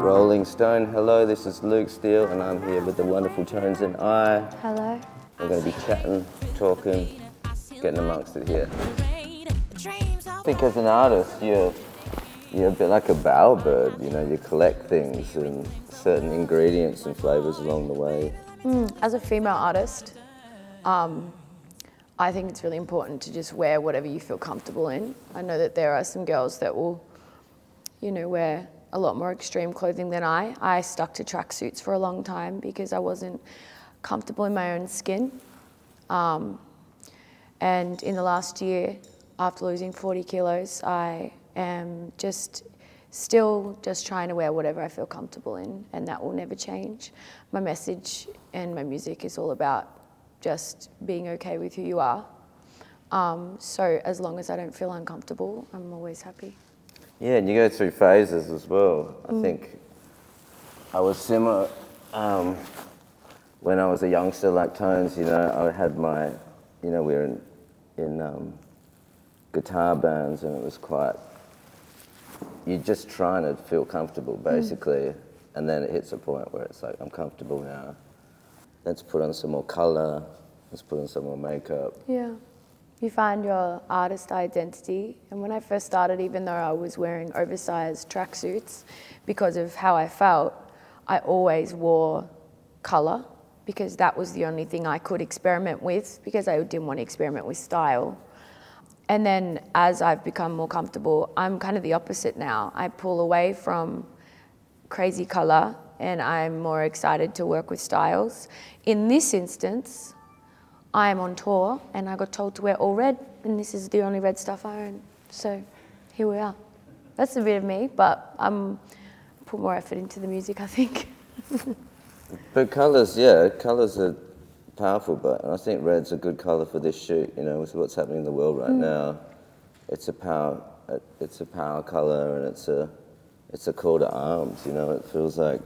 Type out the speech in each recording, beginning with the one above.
Rolling Stone, hello, this is Luke Steele and I'm here with the wonderful Tones and I. Hello. We're going to be chatting, talking, getting amongst it here. I think as an artist, you're a bit like a bowerbird, you know, you collect things and certain ingredients and flavours along the way. As a female artist, I think it's really important to just wear whatever you feel comfortable in. I know that there are some girls that will, you know, wear a lot more extreme clothing than I. I stuck to tracksuits for a long time because I wasn't comfortable in my own skin. And in the last year, after losing 40 kilos, I am still trying to wear whatever I feel comfortable in, and that will never change. My message and my music is all about just being okay with who you are. So as long as I don't feel uncomfortable, I'm always happy. Yeah, and you go through phases as well. I think I was similar when I was a youngster like Tones, you know, I had my, you know, we were in guitar bands and it was quite, you're just trying to feel comfortable basically, and then it hits a point where it's like, I'm comfortable now. Let's put on some more colour, let's put on some more makeup. Yeah. You find your artist identity. And when I first started, even though I was wearing oversized tracksuits, because of how I felt, I always wore colour because that was the only thing I could experiment with because I didn't want to experiment with style. And then as I've become more comfortable, I'm kind of the opposite now. I pull away from crazy colour and I'm more excited to work with styles. In this instance, I am on tour and I got told to wear all red and this is the only red stuff I own. So here we are. That's a bit of me, but put more effort into the music, I think. But colours, yeah, colours are powerful, but I think red's a good colour for this shoot, you know, with what's happening in the world right now. It's a power colour and it's a call to arms, you know, it feels like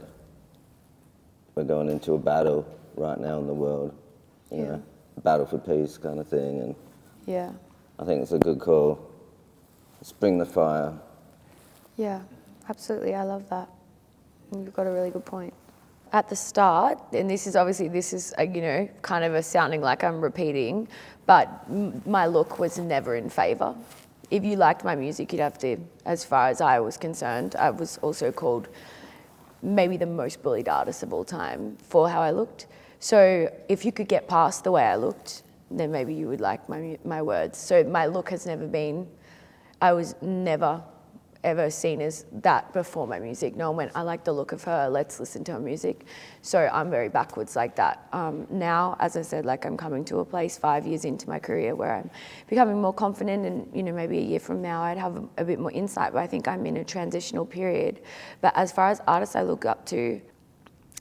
we're going into a battle right now in the world, you know. Battle for peace kind of thing, and yeah, I think it's a good call. Let's bring the fire. Yeah, absolutely, I love that. You've got a really good point. At the start, and this is you know, kind of sounding like I'm repeating, but my look was never in favour. If you liked my music, you'd have to, as far as I was concerned, I was also called maybe the most bullied artist of all time for how I looked. So if you could get past the way I looked, then maybe you would like my words. So my look has never been, I was never ever seen as that before my music. No one went, I like the look of her, let's listen to her music. So I'm very backwards like that. Now, as I said, like I'm coming to a place 5 years into my career where I'm becoming more confident and, you know, maybe a year from now I'd have a bit more insight, but I think I'm in a transitional period. But as far as artists I look up to,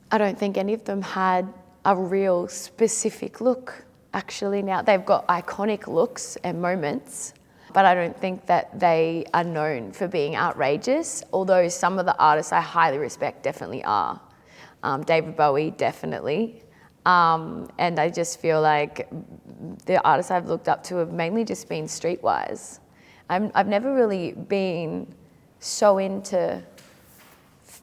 I don't think any of them had a real specific look. Actually now they've got iconic looks and moments, but I don't think that they are known for being outrageous, although some of the artists I highly respect definitely are. David Bowie, definitely. And I just feel like the artists I've looked up to have mainly just been streetwise. I've never really been so into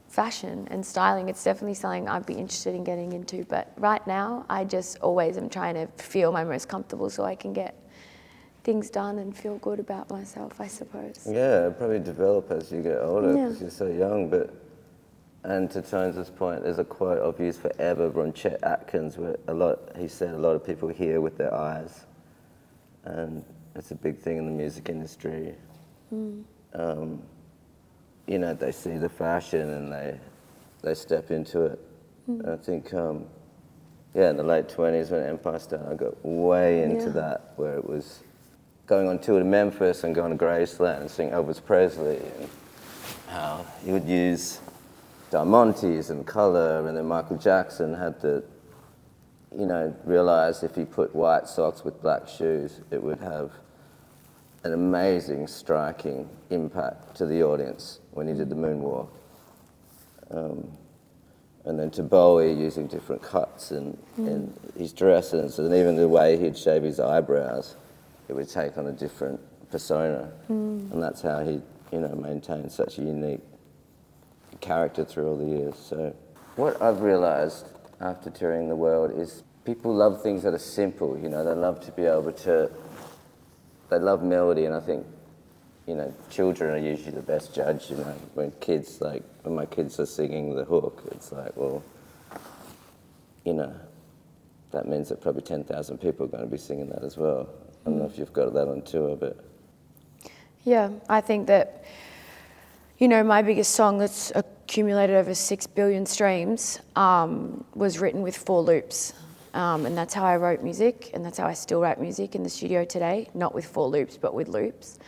fashion and styling. It's definitely something I'd be interested in getting into, but right now I just always am trying to feel my most comfortable so I can get things done and feel good about myself, I suppose. Yeah, it'll probably develop as you get older because you're so young, and to Tones' point, there's a quote I've used forever from Chet Atkins where he said a lot of people hear with their eyes, and it's a big thing in the music industry. You know, they see the fashion and they step into it. I think, in the late 20s when Empire started, I got way into that, where it was going on tour to Memphis and going to Graceland and seeing Elvis Presley and how he would use diamantes and colour, and then Michael Jackson had to, you know, realise if he put white socks with black shoes, it would have an amazing, striking impact to the audience when he did the moonwalk. And then to Bowie using different cuts in his dresses, and even the way he'd shave his eyebrows, it would take on a different persona. And that's how he maintained such a unique character through all the years. So what I've realised after touring the world is people love things that are simple. They love to be able to. They love melody, and I think children are usually the best judge. When my kids are singing the hook, it's like, well, that means that probably 10,000 people are going to be singing that as well. I don't know if you've got that on tour, but yeah, I think that my biggest song that's accumulated over 6 billion streams was written with 4 loops. And that's how I wrote music, and that's how I still write music in the studio today, not with 4 loops, but with loops.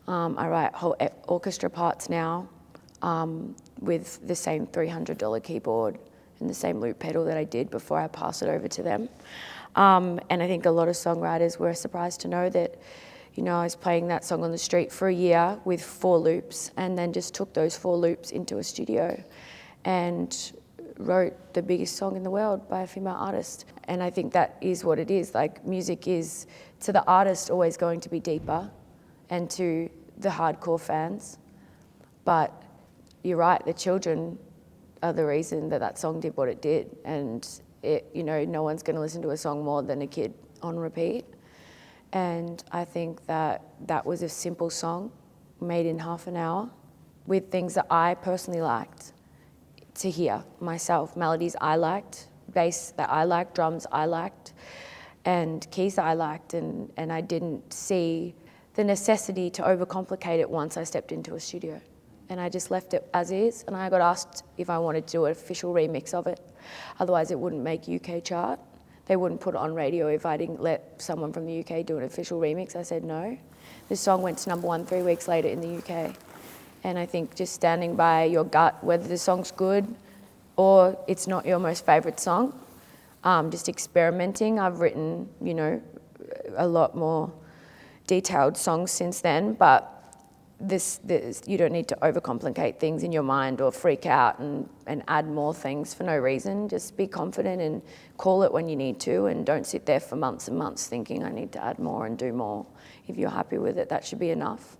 I write whole orchestra parts now with the same $300 keyboard and the same loop pedal that I did before I pass it over to them. And I think a lot of songwriters were surprised to know that, I was playing that song on the street for a year with 4 loops, and then just took those 4 loops into a studio and wrote the biggest song in the world by a female artist. And I think that is what it is. Like, music is, to the artist, always going to be deeper, and to the hardcore fans. But you're right, the children are the reason that song did what it did. And no one's going to listen to a song more than a kid on repeat. And I think that was a simple song made in half an hour with things that I personally liked to hear myself, melodies I liked, bass that I liked, drums I liked, and keys that I liked, and I didn't see the necessity to overcomplicate it once I stepped into a studio. And I just left it as is, and I got asked if I wanted to do an official remix of it. Otherwise it wouldn't make UK chart. They wouldn't put it on radio if I didn't let someone from the UK do an official remix. I said no. This song went to #1 3 weeks later in the UK. And I think just standing by your gut, whether the song's good or it's not your most favourite song, just experimenting. I've written, a lot more detailed songs since then, but this you don't need to overcomplicate things in your mind or freak out and add more things for no reason. Just be confident and call it when you need to, and don't sit there for months and months thinking I need to add more and do more. If you're happy with it, that should be enough.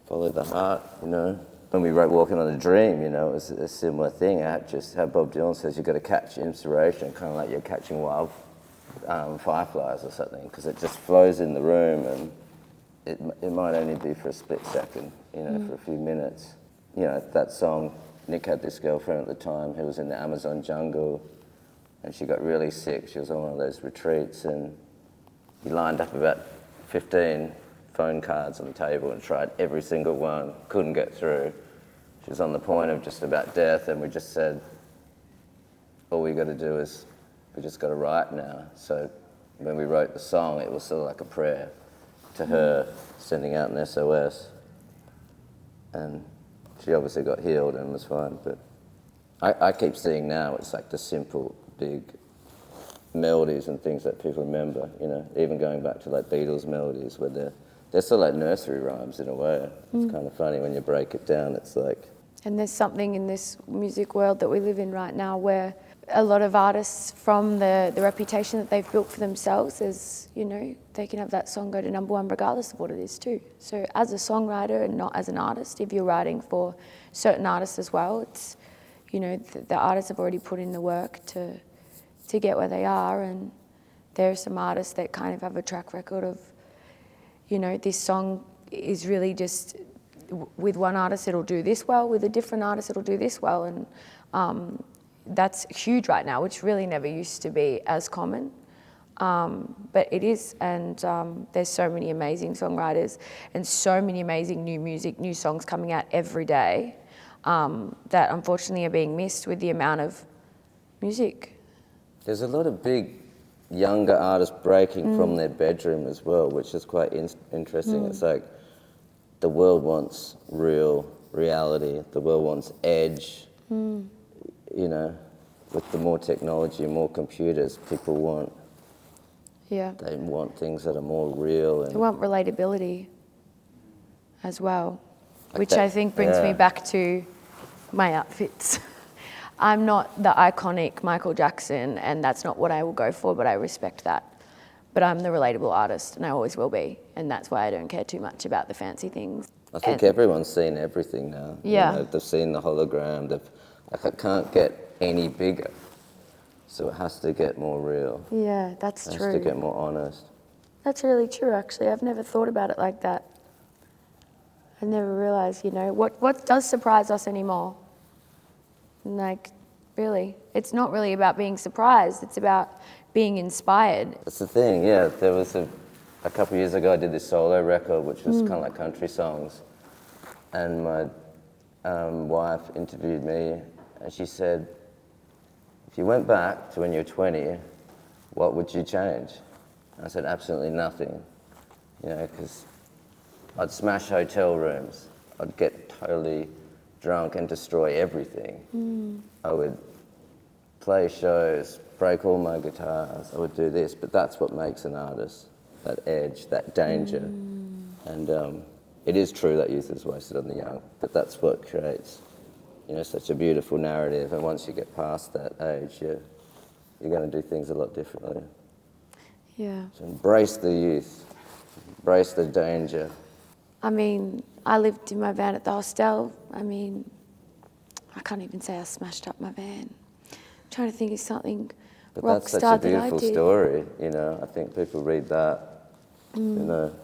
Follow the heart, When we wrote Walking on a Dream, it was a similar thing. Just how Bob Dylan says you've got to catch inspiration, kind of like you're catching wild fireflies or something, because it just flows in the room, and it might only be for a split second, for a few minutes. That song, Nick had this girlfriend at the time who was in the Amazon jungle, and she got really sick. She was on one of those retreats, and he lined up about 15 phone cards on the table and tried every single one, couldn't get through. She was on the point of just about death, and we just said, all we got to do is, we just got to write now. So when we wrote the song, it was sort of like a prayer to her, sending out an SOS. And she obviously got healed and was fine, but I keep seeing now it's like the simple, big melodies and things that people remember, even going back to like Beatles melodies where they're sort of like nursery rhymes in a way. It's kind of funny when you break it down, it's like... And there's something in this music world that we live in right now where a lot of artists, from the reputation that they've built for themselves, is, they can have that song go to #1 regardless of what it is too. So as a songwriter and not as an artist, if you're writing for certain artists as well, it's, the artists have already put in the work to get where they are, and there are some artists that kind of have a track record of, this song is really just, with one artist it'll do this well, with a different artist it'll do this well, and that's huge right now, which really never used to be as common. But it is, and there's so many amazing songwriters and so many amazing new music, new songs coming out every day that unfortunately are being missed with the amount of music. There's a lot of big younger artists breaking from their bedroom as well, which is quite interesting. It's like the world wants reality, the world wants edge. With the more technology and more computers, people want... They want things that are more real. And they want relatability as well, which I think brings me back to my outfits. I'm not the iconic Michael Jackson, and that's not what I will go for, but I respect that. But I'm the relatable artist, and I always will be, and that's why I don't care too much about the fancy things. I think everyone's seen everything now. Yeah. You know, they've seen the hologram. Like, it can't get any bigger. So it has to get more real. Yeah, that's It true. has to get more honest. That's really true, actually. I've never thought about it like that. I never realised, you know, what does surprise us anymore? Like, really, it's not really about being surprised. It's about being inspired. That's the thing, yeah. There was a couple of years ago, I did this solo record, which was kind of like country songs. And my wife interviewed me, and she said, if you went back to when you were 20, what would you change? And I said, absolutely nothing. You know, because I'd smash hotel rooms. I'd get totally drunk and destroy everything. I would play shows, break all my guitars. I would do this, but that's what makes an artist, that edge, that danger. And it is true that youth is wasted on the young, but that's what creates, you know, such a beautiful narrative. And once you get past that age, you're going to do things a lot differently. Yeah. So embrace the youth, embrace the danger. I mean, I lived in my van at the hostel. I mean, I can't even say I smashed up my van. I'm trying to think of something But rock that's such star a beautiful that I did. story, you know. I think people read that, you know,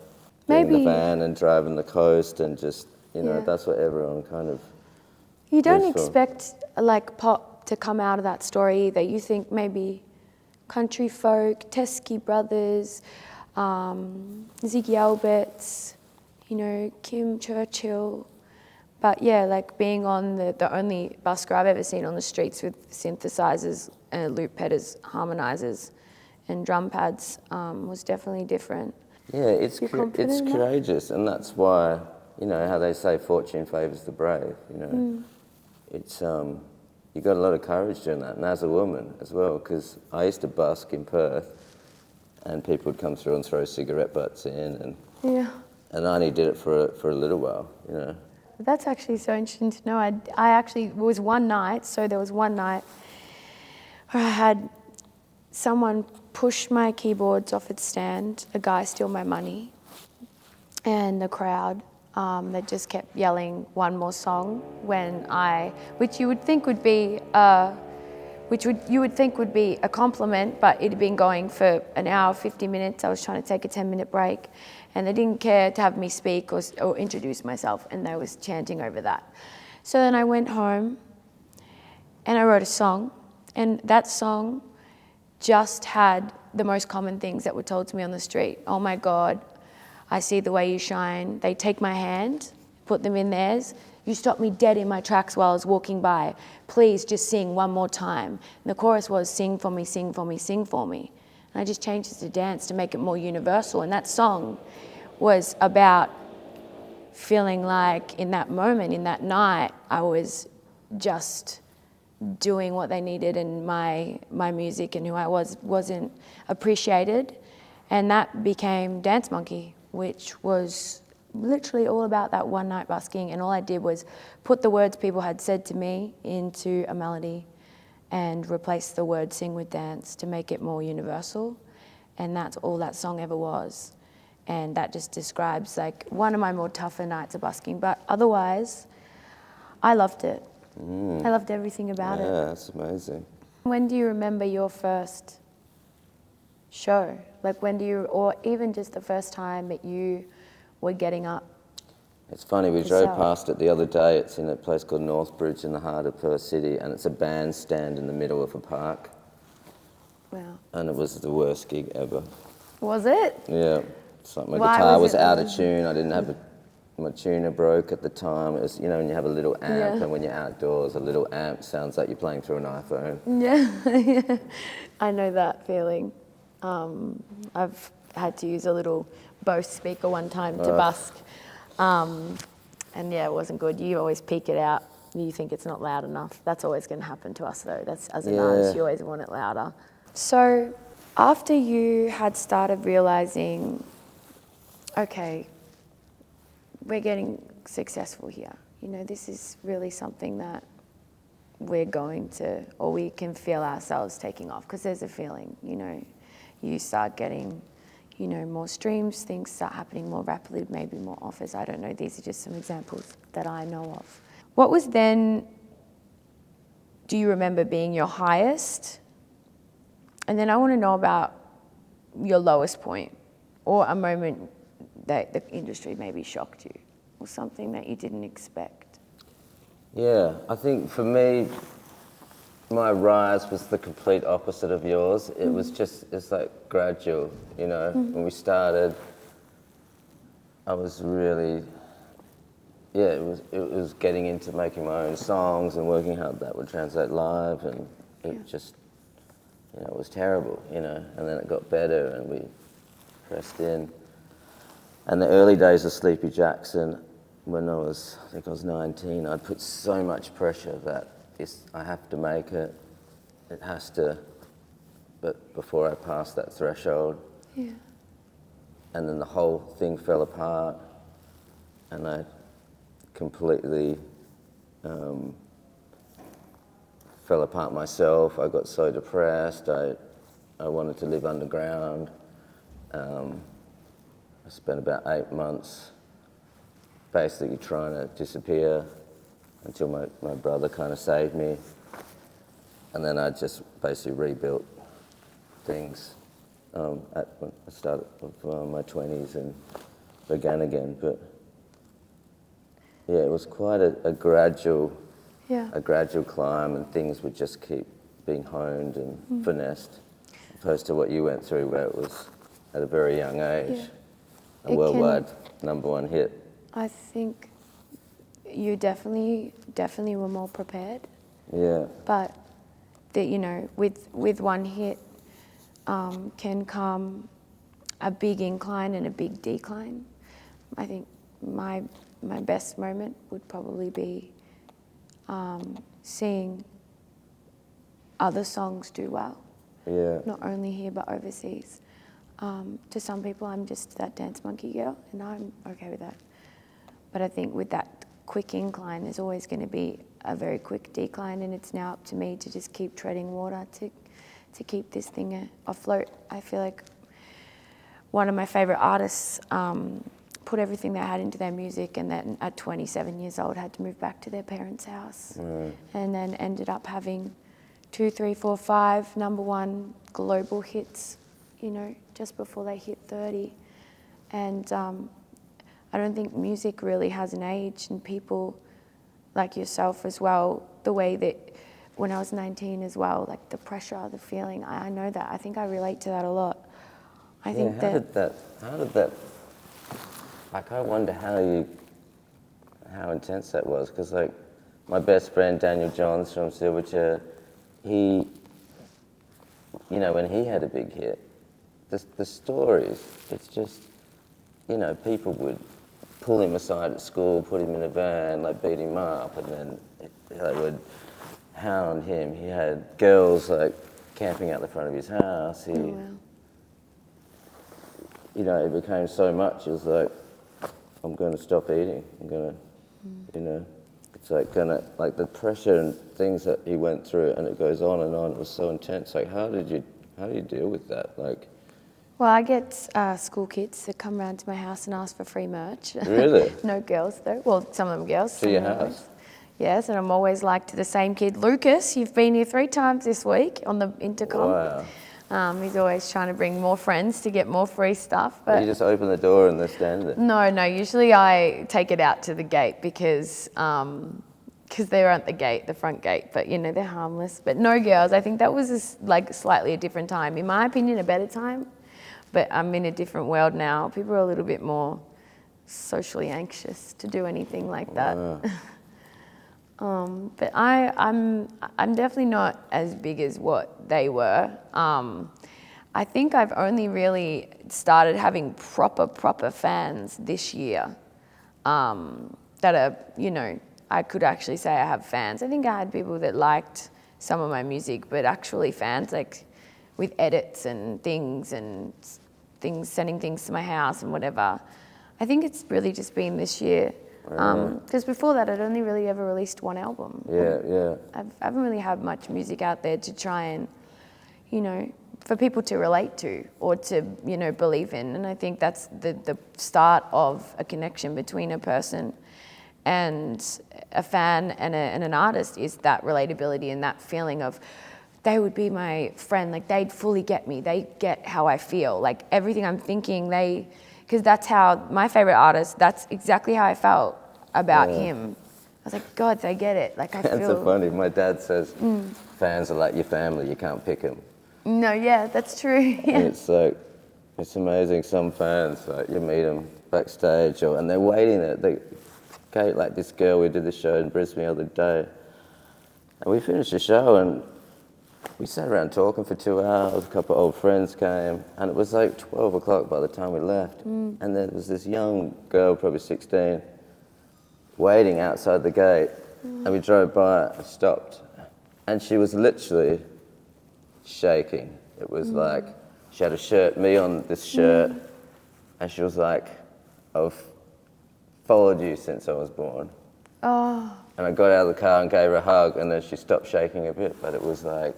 being in Maybe- the van and driving the coast and just, you know, Yeah. that's what everyone kind of... You don't lives for. expect like pop to come out of that story either. You think maybe country folk, Teskey Brothers, Ziggy Alberts, you know, Kim Churchill. But yeah, like being on the only busker I've ever seen on the streets with synthesizers, loop headers, harmonizers, and drum pads was definitely different. Yeah, it's You confident in that? courageous, and that's why, you know, how they say fortune favours the brave, you know. It's, you got a lot of courage doing that, and as a woman as well, because I used to busk in Perth, and people would come through and throw cigarette butts in, Yeah. and I only did it for a little while, you know. That's actually so interesting to know. I actually, it was one night, so there was one night where I had someone push my keyboards off its stand, a guy steal my money, and the crowd, they just kept yelling one more song which you would think would be, you would think would be a compliment, but it had been going for an hour, 50 minutes. I was trying to take a 10-minute break, and they didn't care to have me speak or introduce myself, and they was chanting over that. So then I went home, and I wrote a song, and that song just had the most common things that were told to me on the street. Oh my God, I see the way you shine. They take my hand, put them in theirs. You stopped me dead in my tracks while I was walking by. Please just sing one more time. And the chorus was, sing for me, sing for me, sing for me. And I just changed it to dance to make it more universal. And that song was about feeling like in that moment, in that night, I was just doing what they needed, and my music and who I wasn't appreciated. And that became Dance Monkey, which was literally all about that one night busking, and all I did was put the words people had said to me into a melody and replace the word sing with dance to make it more universal. And that's all that song ever was. And that just describes like one of my more tougher nights of busking, but otherwise I loved it. I loved everything about it. Yeah, that's amazing. When do you remember your first show? Like when do you, or even just the first time that you were getting up? It's funny, we drove Yourself. past it the other day. It's in a place called Northbridge in the heart of Perth City, and it's a bandstand in the middle of a park. Wow. And it was the worst gig ever. Was it? Yeah. It's like my Why guitar was was it out of worse? tune. I didn't have my tuner broke at the time. It was, you know, when you have a little amp, Yeah. and when you're outdoors, a little amp sounds like you're playing through an iPhone. Yeah, I know that feeling. I've had to use a little Bose speaker one time to busk. And yeah, it wasn't good. You always peak it out. You think it's not loud enough. That's always going to happen to us though. That's as an artist, you always want it louder. So after you had started realizing, okay, we're getting successful here. You know, this is really something that we're going to, or we can feel ourselves taking off, because there's a feeling, you know, you start getting, you know, more streams, things start happening more rapidly, maybe more offers. I don't know. These are just some examples that I know of. What was then, do you remember being your highest? And then I want to know about your lowest point, or a moment that the industry maybe shocked you, or something that you didn't expect. Yeah, I think for me, my rise was the complete opposite of yours. It was just, it's like gradual, you know. When we started, I was really, it was getting into making my own songs and working how that would translate live, and it just, you know, it was terrible, you know. And then it got better, and we pressed in. And the early days of Sleepy Jackson, when I think I was 19, I'd put so much pressure that I have to make it. It has to, but before I passed that threshold, and then the whole thing fell apart, and I completely fell apart myself. I got so depressed. I wanted to live underground. I spent about 8 months basically trying to disappear until my brother kind of saved me. And then I just basically rebuilt things at the start of my 20s and began again. But yeah, it was quite a gradual climb, and things would just keep being honed and finessed, opposed to what you went through, where it was at a very young age, a worldwide #1 hit. I think you definitely were more prepared. Yeah. But that, you know, with one hit can come a big incline and a big decline. I think my best moment would probably be seeing other songs do well. Yeah. Not only here but overseas. To some people, I'm just that dance monkey girl, and I'm okay with that. But I think with that quick incline, there's always going to be a very quick decline, and it's now up to me to just keep treading water to keep this thing afloat. I feel like one of my favorite artists put everything they had into their music, and then at 27 years old had to move back to their parents' house, and then ended up having 2, 3, 4, 5 #1 global hits, you know, just before they hit 30. And I don't think music really has an age, and people like yourself as well, the way that when I was 19 as well, like the pressure, the feeling, I know that. I think I relate to that a lot. I think how did that, like, I wonder how intense that was, because like my best friend Daniel Johns from Silverchair, he, you know, when he had a big hit, the stories, it's just, you know, people would pull him aside at school, put him in a van, like beat him up, and then they would hound him. He had girls like camping out the front of his house. You know, it became so much. It was like, I'm going to stop eating. I'm going to, you know, it's like like the pressure and things that he went through, and it goes on and on. It was so intense. Like, how do you deal with that? Like, well, I get school kids that come round to my house and ask for free merch. Really? No girls though. Well, some of them girls. To your house? Yes, and I'm always like to the same kid, Lucas, you've been here 3 times this week on the intercom. Wow. He's always trying to bring more friends to get more free stuff. But you just open the door and they're standing there? No, usually I take it out to the gate because they're at the front gate, but you know, they're harmless. But no girls, I think that was like slightly a different time. In my opinion, a better time. But I'm in a different world now. People are a little bit more socially anxious to do anything like that. Wow. But I'm definitely not as big as what they were. I think I've only really started having proper fans this year that are, you know, I could actually say I have fans. I think I had people that liked some of my music, but actually fans, like with edits and things, sending things to my house and whatever. I think it's really just been this year. Because before that, I'd only really ever released 1 album. Yeah. I haven't really had much music out there to try and, you know, for people to relate to or to, you know, believe in. And I think that's the start of a connection between a person and a fan and an artist, is that relatability and that feeling of they would be my friend, like they'd fully get me, they get how I feel, like everything I'm thinking, because that's how my favorite artist, that's exactly how I felt about him. I was like, God, they get it. Like I feel. It's so funny. My dad says fans are like your family. You can't pick them. No, yeah, that's true. Yeah. And it's like, it's amazing. Some fans, like you meet them backstage, and they're waiting there. Okay, like this girl, we did the show in Brisbane the other day, and we finished the show and we sat around talking for 2 hours. A couple of old friends came, and it was like 12 o'clock by the time we left. And there was this young girl, probably 16, waiting outside the gate. And we drove by and stopped. And she was literally shaking. It was like, she had a shirt, me on this shirt, and she was like, I've followed you since I was born. Oh. And I got out of the car and gave her a hug, and then she stopped shaking a bit, but it was like,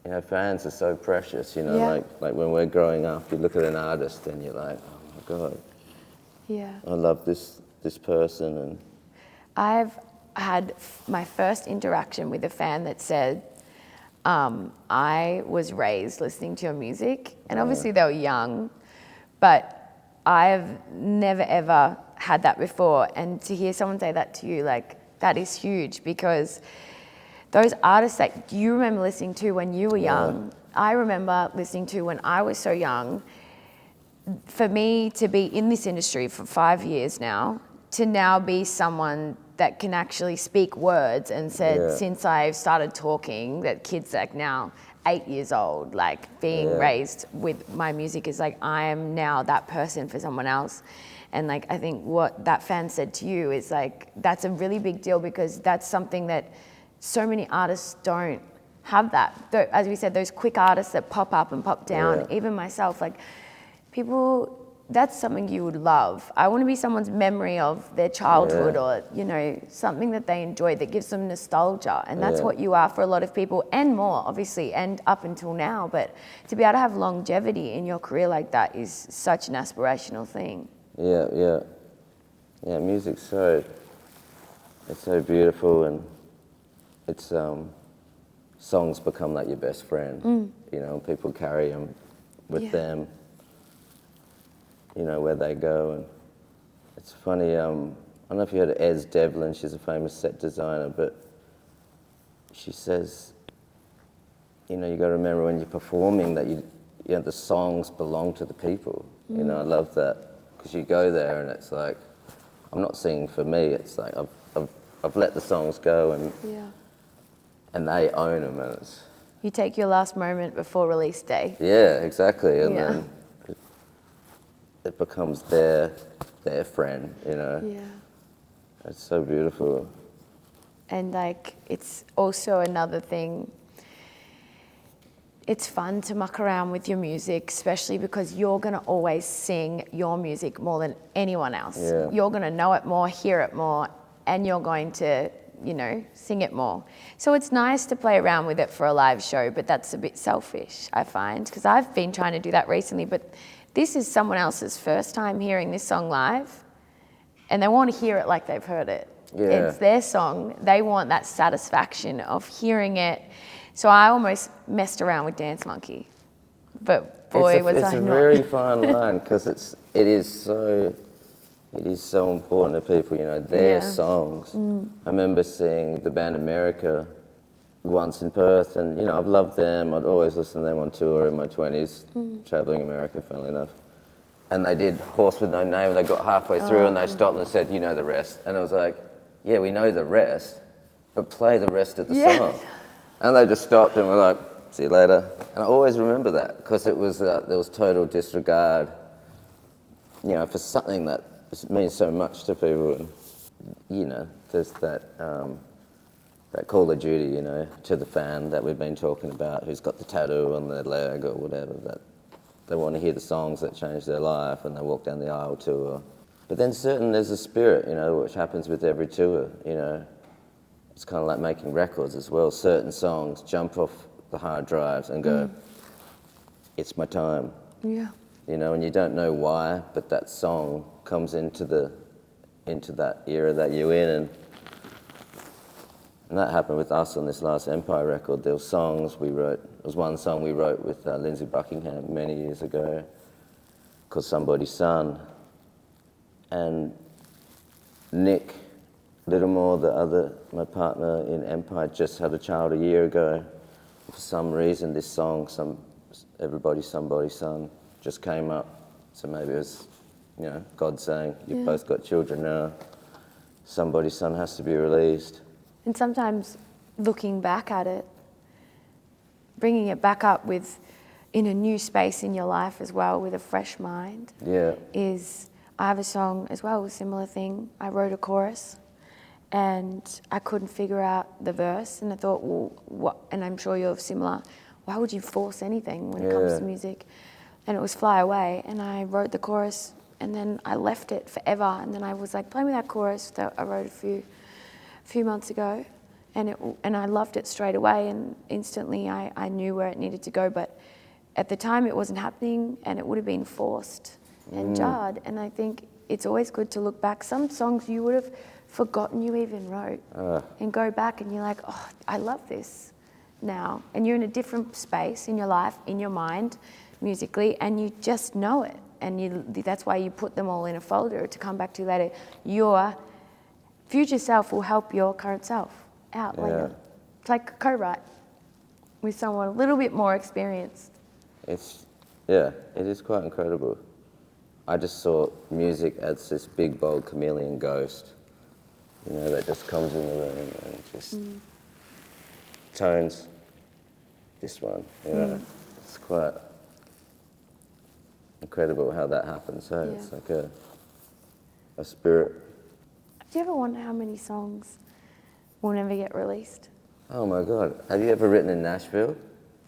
you know, fans are so precious, you know, like when we're growing up, you look at an artist and you're like, oh my God, I love this person. And I've had my first interaction with a fan that said, I was raised listening to your music, and obviously they were young, but I've never ever had that before. And to hear someone say that to you, like, that is huge, because those artists that you remember listening to when you were young, I remember listening to when I was so young. For me to be in this industry for 5 years now, to now be someone that can actually speak words and said, since I've started talking, that kids like now 8 years old, like being raised with my music, is like, I am now that person for someone else. And like, I think what that fan said to you is like, that's a really big deal, because that's something that so many artists don't have. That, as we said, those quick artists that pop up and pop down, even myself, like people, that's something you would love. I want to be someone's memory of their childhood, or, you know, something that they enjoyed that gives them nostalgia. And that's what you are for a lot of people, and more, obviously, and up until now. But to be able to have longevity in your career like that is such an aspirational thing. Yeah, music's it's so beautiful, and it's, songs become like your best friend. You know, people carry them with them, you know, where they go. And it's funny, I don't know if you heard of Ez Devlin, she's a famous set designer, but she says, you know, you got to remember when you're performing that you know, the songs belong to the people. You know, I love that, because you go there and it's like, I'm not singing for me, it's like I've let the songs go, and they own them, and it's, you take your last moment before release day. Yeah, exactly, and then it becomes their friend, you know. Yeah. It's so beautiful. And like, it's also another thing, it's fun to muck around with your music, especially because you're gonna always sing your music more than anyone else. Yeah. You're gonna know it more, hear it more, and you're going to, you know, sing it more. So it's nice to play around with it for a live show, but that's a bit selfish, I find, because I've been trying to do that recently, but this is someone else's first time hearing this song live, and they want to hear it like they've heard it. Yeah. It's their song. They want that satisfaction of hearing it. So I almost messed around with Dance Monkey, but boy, was I not. It's a very fine line, because it is so important to people, you know, their songs. I remember seeing the band America once in Perth, and, you know, I've loved them. I'd always listen to them on tour in my 20s, traveling America, funnily enough. And they did Horse With No Name, and they got halfway through and they stopped and said, you know the rest. And I was like, yeah, we know the rest, but play the rest of the song. And they just stopped and were like, see you later. And I always remember that, because it was, there was total disregard, you know, for something that means so much to people. And, you know, there's that call of duty, you know, to the fan that we've been talking about, who's got the tattoo on their leg or whatever, that they want to hear the songs that change their life, and they walk down the aisle tour. But then there's a spirit, you know, which happens with every tour, you know. It's kind of like making records as well. Certain songs jump off the hard drives and go, it's my time. Yeah. You know, and you don't know why, but that song comes into that era that you're in, and that happened with us on this last Empire record. There were songs we wrote. There was one song we wrote with Lindsay Buckingham many years ago called Somebody's Son. And Nick Littlemore, my partner in Empire, just had a child a year ago. For some reason, this song, Everybody's Somebody's Son, just came up. So maybe it was, you know, God saying, you've both got children now. Somebody's son has to be released. And sometimes looking back at it, bringing it back up in a new space in your life as well, with a fresh mind, is, I have a song as well, a similar thing. I wrote a chorus and I couldn't figure out the verse, and I thought, well, what, and I'm sure you're similar, why would you force anything when it comes to music? And it was Fly Away, and I wrote the chorus, and then I left it forever, and then I was like, play me that chorus that I wrote a few months ago, and I loved it straight away, and instantly I knew where it needed to go, but at the time it wasn't happening, and it would have been forced and jarred. And I think it's always good to look back. Some songs you would have forgotten you even wrote, and go back and you're like, oh, I love this now, and you're in a different space in your life, in your mind, musically, and you just know it, and that's why you put them all in a folder to come back to later. Your future self will help your current self out later. It's like a co-write with someone a little bit more experienced. It is quite incredible. I just saw music as this big, bold chameleon ghost, you know, that just comes in the room and just tones this one, you know. It's quite incredible how that happens. So it's like a spirit. Do you ever wonder how many songs will never get released? Oh my God! Have you ever written in Nashville?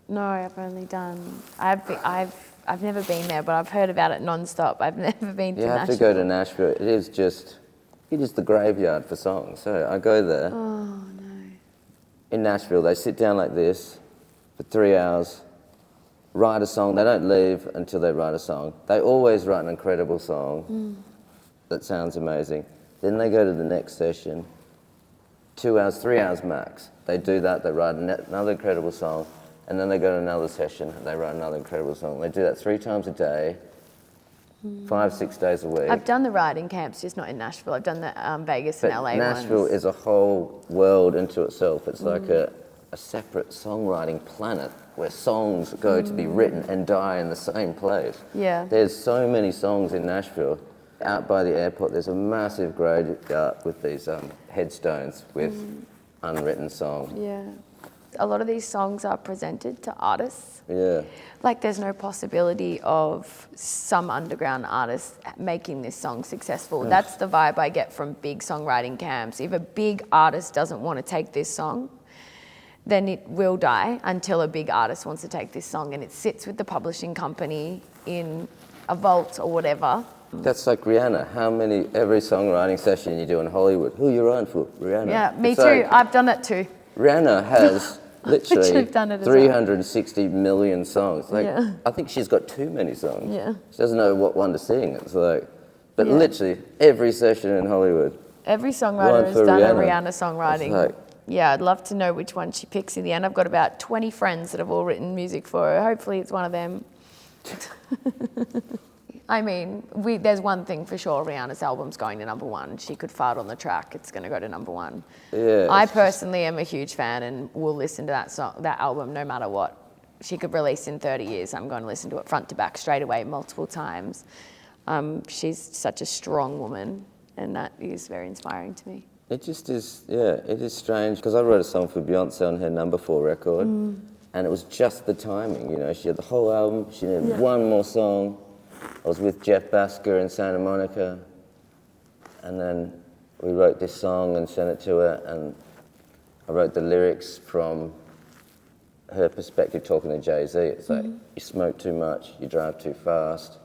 No, I've only done. I've never been there, but I've heard about it non-stop. I've never been to Nashville. You have to go to Nashville. It is the graveyard for songs. So I go there. Oh no! In Nashville, they sit down like this for 3 hours, write a song. They don't leave until they write a song. They always write an incredible song that sounds amazing. Then they go to the next session, 2 hours, 3 hours max. They do that, they write another incredible song, and then they go to another session and they write another incredible song. They do that 3 times a day, 5, 6 days a week. I've done the writing camps, just not in Nashville. I've done the Vegas and LA Nashville ones. is a whole world into itself. It's like a separate songwriting planet where songs go to be written and die in the same place. Yeah. There's so many songs in Nashville. Out by the airport, there's a massive graveyard with these headstones with unwritten songs. Yeah. A lot of these songs are presented to artists. Yeah. Like there's no possibility of some underground artist making this song successful. That's the vibe I get from big songwriting camps. If a big artist doesn't want to take this song, then it will die until a big artist wants to take this song, and it sits with the publishing company in a vault or whatever. That's like Rihanna. Every songwriting session you do in Hollywood, who you writing for? Rihanna. Yeah, me It's too. like, I've done that too. Rihanna has literally done it as well. 360 million songs. Like, I think she's got too many songs. Yeah. She doesn't know what one to sing. It's like, but literally every session in Hollywood. Every songwriter has done a Rihanna songwriting. It's like, yeah, I'd love to know which one she picks in the end. I've got about 20 friends that have all written music for her. Hopefully it's one of them. I mean, there's one thing for sure, Rihanna's album's going to #1. She could fart on the track, it's going to go to #1. Yeah, I personally am a huge fan and will listen to that album no matter what. She could release in 30 years. I'm going to listen to it front to back straight away multiple times. She's such a strong woman, and that is very inspiring to me. It just is, it is strange, because I wrote a song for Beyonce on her #4 record, and it was just the timing, you know. She had the whole album, she needed one more song. I was with Jeff Basker in Santa Monica, and then we wrote this song and sent it to her, and I wrote the lyrics from her perspective talking to Jay-Z. It's like, you smoke too much, you drive too fast,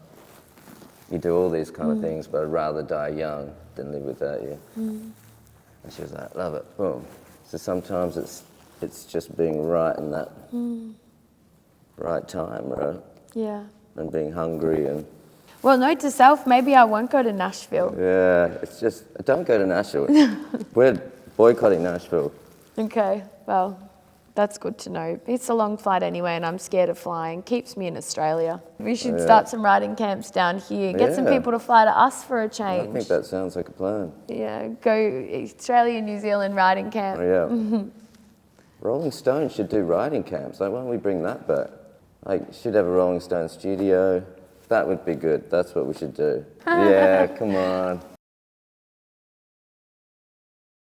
you do all these kind of things, but I'd rather die young than live without you. And she was like, love it, boom. So sometimes it's it's just being right in that right time, right? Yeah. And being hungry and Well, note to self, maybe I won't go to Nashville. yeah, it's just don't go to Nashville. We're boycotting Nashville. Okay, well, that's good to know. It's a long flight anyway, and I'm scared of flying. Keeps me in Australia. We should start some writing camps down here. Get some Yeah. people to fly to us for a I change. think that sounds like a plan. Yeah, go Australia, New Zealand writing camp. Oh, yeah. Rolling Stones should do writing camps. Like, why don't we bring that back? Like, should have a Rolling Stone studio. That would be good. That's what we should do. Yeah, come on.